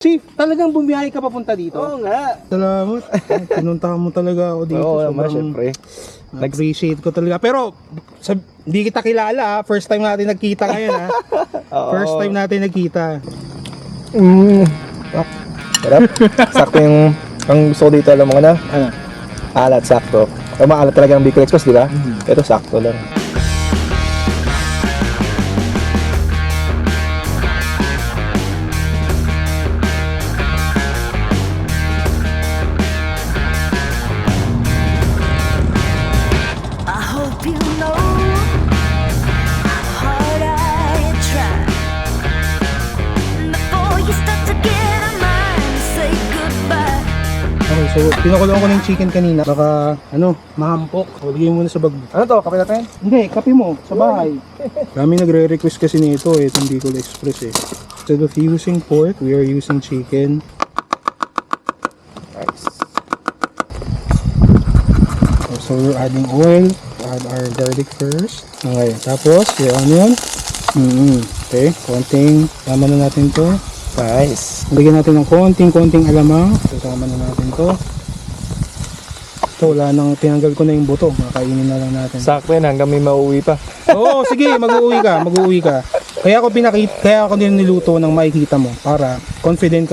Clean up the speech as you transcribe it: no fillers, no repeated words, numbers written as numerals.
Chief, talagang bumiyahe ka papunta dito? Oo nga. Salamat. Pinuntahan mo talaga ako dito. Oo naman, syempre. Appreciate ko talaga. Pero, hindi kita kilala ha. First time natin nagkita ngayon ha. First time natin nagkita. Sarap. Sakto yung ang gusto ko dito, alam mo na? Ano? Alat, sakto. Maalat talaga ng Bicol Express, di ba? Ito sakto lang. Okay, so pinukuloan ko na yung chicken kanina. Baka, mahampok. O, bigyan mo na sa bag. Ano to? Kape natin? Hindi, kape mo, sa bahay. Kami nagre-request kasi nito itong Bicol Express eh. Instead of using pork, we are using chicken. Nice. So we're adding oil. Add our garlic first. Okay, tapos yung onion. Okay, konting. Tama na natin to. Nice. Lagyan natin ng konting alamang. Sasama na natin to. Ito, wala nang tinanggal ko na yung buto. Makainin na lang natin. Sakto yan, hanggang may mauwi pa. Oo, sige, mag-uwi ka. Kaya ako din niluto ng makikita mo para confident ka